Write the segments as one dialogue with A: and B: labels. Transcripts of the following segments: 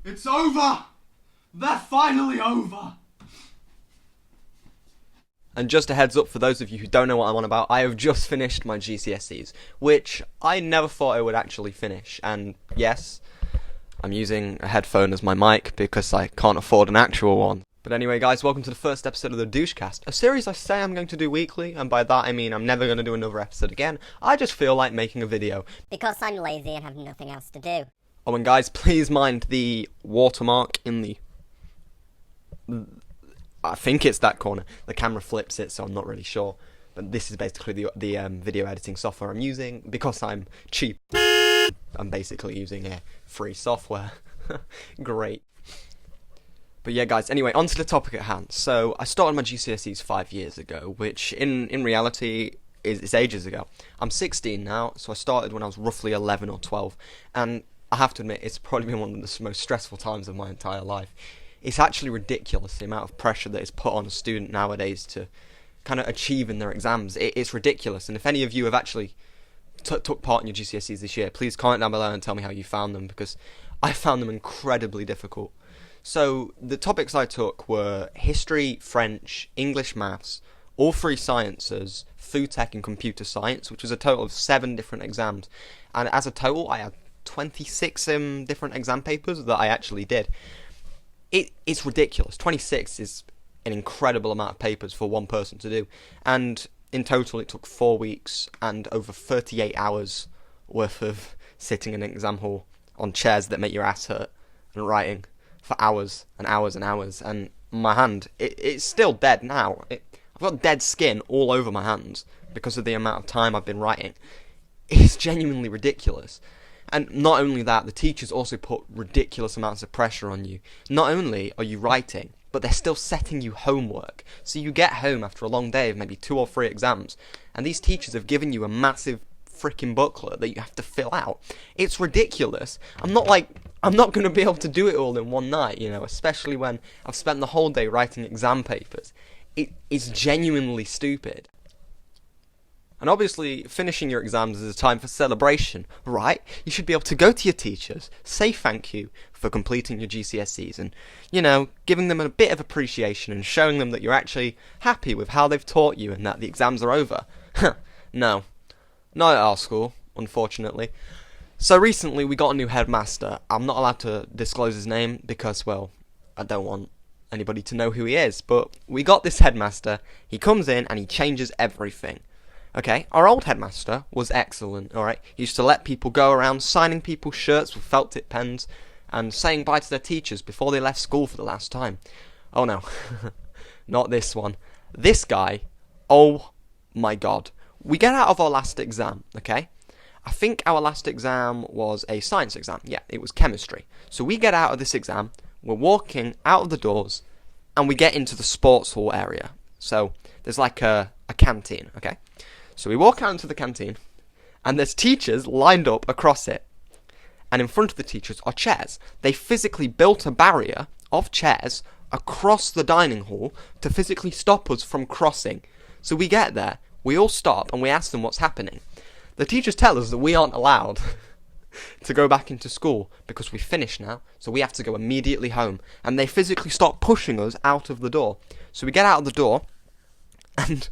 A: It's over! They're finally over!
B: And just a heads up for those of you who don't know what I'm on about, I have just finished my GCSEs, which I never thought I would actually finish. And yes, I'm using a headphone as my mic because I can't afford an actual one. But anyway, guys, welcome to the first episode of the Douchecast, a series I say I'm going to do weekly, and by that I mean I'm never going to do another episode again. I just feel like making a video.
C: Because I'm lazy and have nothing else to do.
B: Oh, and guys, please mind the watermark in the... I think it's that corner. The camera flips it, so I'm not really sure. But this is basically the video editing software I'm using. Because I'm cheap, I'm basically using free software. Great. But yeah, guys, anyway, on to the topic at hand. So, I started my GCSEs 5 years ago, which in reality is ages ago. I'm 16 now, so I started when I was roughly 11 or 12. And I have to admit, it's probably been one of the most stressful times of my entire life. It's actually ridiculous, the amount of pressure that is put on a student nowadays to kind of achieve in their exams. It's ridiculous. And if any of you have actually took part in your GCSEs this year, please comment down below and tell me how you found them, because I found them incredibly difficult. So, the topics I took were history, French, English, maths, all three sciences, food tech and computer science, which was a total of 7 different exams. And as a total, I had 26 different exam papers that I actually did. It's ridiculous. 26 is an incredible amount of papers for one person to do. And in total, it took 4 weeks and over 38 hours worth of sitting in an exam hall on chairs that make your ass hurt and writing for hours and hours and hours. And my hand, it's still dead now. I've got dead skin all over my hands because of the amount of time I've been writing. It's genuinely ridiculous. And not only that, the teachers also put ridiculous amounts of pressure on you. Not only are you writing, but they're still setting you homework. So you get home after a long day of maybe 2 or 3 exams, and these teachers have given you a massive freaking booklet that you have to fill out. It's ridiculous. I'm not going to be able to do it all in one night, you know, especially when I've spent the whole day writing exam papers. It's genuinely stupid. And obviously, finishing your exams is a time for celebration, right? You should be able to go to your teachers, say thank you for completing your GCSEs and, you know, giving them a bit of appreciation and showing them that you're actually happy with how they've taught you and that the exams are over. No. Not at our school, unfortunately. So recently, we got a new headmaster. I'm not allowed to disclose his name because, well, I don't want anybody to know who he is. But we got this headmaster. He comes in and he changes everything. Okay, our old headmaster was excellent, alright? He used to let people go around signing people's shirts with felt tip pens and saying bye to their teachers before they left school for the last time. Oh no, not this one. This guy, oh my god. We get out of our last exam, okay? I think our last exam was a science exam. Yeah, it was chemistry. So we get out of this exam, we're walking out of the doors, and we get into the sports hall area. So there's like a canteen, okay? So we walk out into the canteen, and there's teachers lined up across it. And in front of the teachers are chairs. They physically built a barrier of chairs across the dining hall to physically stop us from crossing. So we get there, we all stop, and we ask them what's happening. The teachers tell us that we aren't allowed to go back into school because we finished now, so we have to go immediately home. And they physically stop pushing us out of the door. So we get out of the door, and...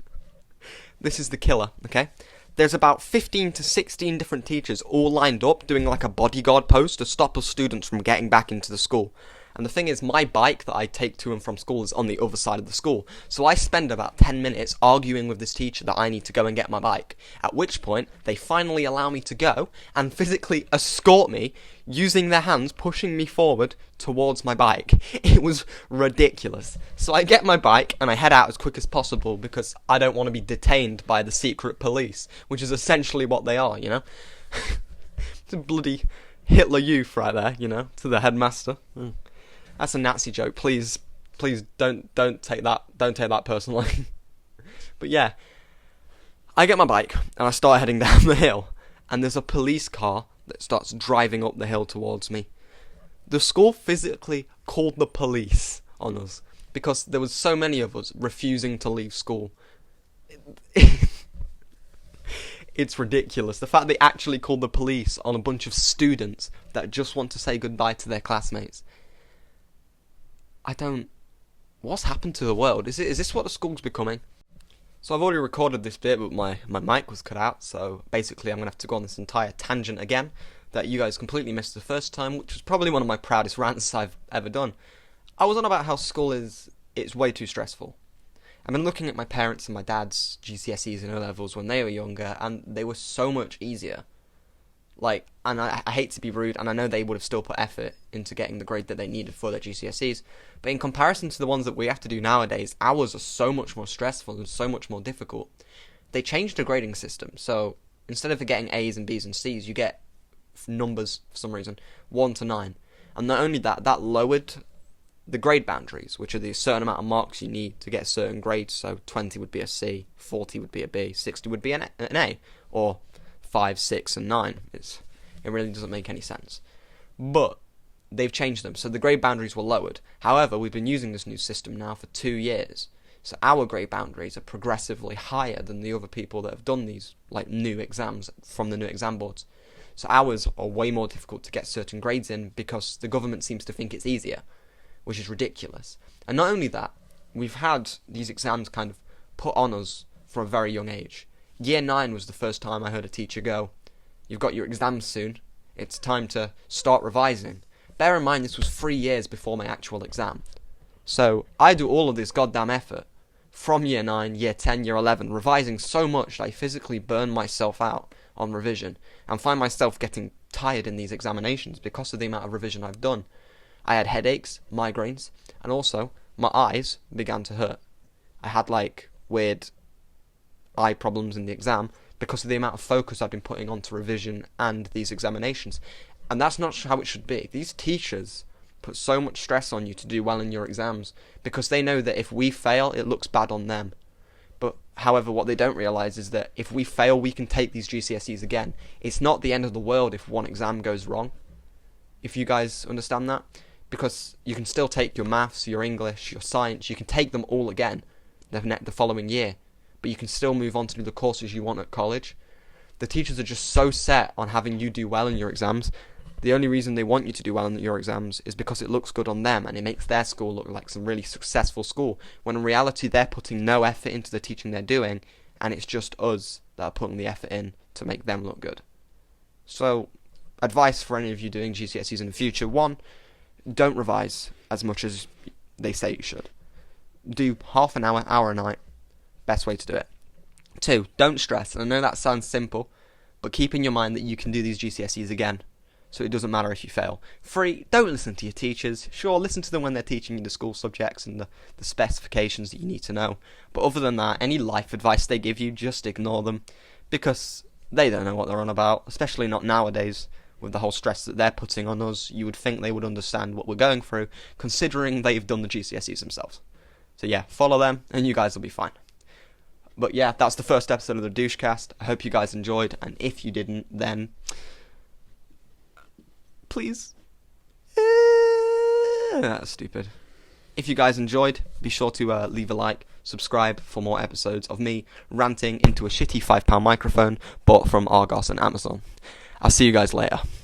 B: this is the killer, okay? There's about 15 to 16 different teachers all lined up doing like a bodyguard pose to stop us students from getting back into the school. And the thing is, my bike that I take to and from school is on the other side of the school. So I spend about 10 minutes arguing with this teacher that I need to go and get my bike. At which point, they finally allow me to go and physically escort me using their hands, pushing me forward towards my bike. It was ridiculous. So I get my bike and I head out as quick as possible because I don't want to be detained by the secret police, which is essentially what they are, you know? It's a bloody Hitler Youth right there, you know, to the headmaster. That's a Nazi joke. Please don't take that personally. But yeah, I get my bike and I start heading down the hill, and there's a police car that starts driving up the hill towards me. The school physically called the police on us because there was so many of us refusing to leave school. It's ridiculous. The fact they actually called the police on a bunch of students that just want to say goodbye to their classmates. What's happened to the world? Is this what the school's becoming? So I've already recorded this bit, but my mic was cut out, so basically I'm going to have to go on this entire tangent again that you guys completely missed the first time, which was probably one of my proudest rants I've ever done. I was on about how school it's way too stressful. I've been looking at my parents and my dad's GCSEs and O-levels when they were younger, and they were so much easier. And I hate to be rude, and I know they would have still put effort into getting the grade that they needed for their GCSEs, but in comparison to the ones that we have to do nowadays, ours are so much more stressful and so much more difficult. They changed the grading system, so instead of getting A's and B's and C's, you get numbers, for some reason, 1 to 9. And not only that, that lowered the grade boundaries, which are the certain amount of marks you need to get a certain grade, so 20 would be a C, 40 would be a B, 60 would be an A, or 5, 6, and 9. It really doesn't make any sense. But they've changed them, so the grade boundaries were lowered. However, we've been using this new system now for 2 years, so our grade boundaries are progressively higher than the other people that have done these new exams from the new exam boards. So ours are way more difficult to get certain grades in because the government seems to think it's easier, which is ridiculous. And not only that, we've had these exams kind of put on us from a very young age. Year 9 was the first time I heard a teacher go, "You've got your exams soon, it's time to start revising." Bear in mind this was 3 years before my actual exam. So I do all of this goddamn effort from year 9, year 10, year 11, revising so much that I physically burn myself out on revision and find myself getting tired in these examinations because of the amount of revision I've done. I had headaches, migraines, and also my eyes began to hurt. I had weird eye problems in the exam because of the amount of focus I've been putting onto revision and these examinations. And that's not how it should be. These teachers put so much stress on you to do well in your exams because they know that if we fail, it looks bad on them. But however, what they don't realise is that if we fail, we can take these GCSEs again. It's not the end of the world if one exam goes wrong. If you guys understand that. Because you can still take your maths, your English, your science, you can take them all again the following year. But you can still move on to do the courses you want at college. The teachers are just so set on having you do well in your exams. The only reason they want you to do well in your exams is because it looks good on them and it makes their school look like some really successful school, when in reality they're putting no effort into the teaching they're doing, and it's just us that are putting the effort in to make them look good. So, advice for any of you doing GCSEs in the future: 1, don't revise as much as they say you should. Do half an hour a night. Best way to do it. 2, don't stress. And I know that sounds simple, but keep in your mind that you can do these GCSEs again, so it doesn't matter if you fail. 3, don't listen to your teachers. Sure, listen to them when they're teaching you the school subjects and the specifications that you need to know. But other than that, any life advice they give you, just ignore them, because they don't know what they're on about, especially not nowadays. With the whole stress that they're putting on us, you would think they would understand what we're going through, considering they've done the GCSEs themselves. So yeah, follow them, and you guys will be fine. But yeah, that's the first episode of the Douchecast. I hope you guys enjoyed, and if you didn't, then please. That's stupid. If you guys enjoyed, be sure to leave a like, subscribe for more episodes of me ranting into a shitty £5 microphone bought from Argos and Amazon. I'll see you guys later.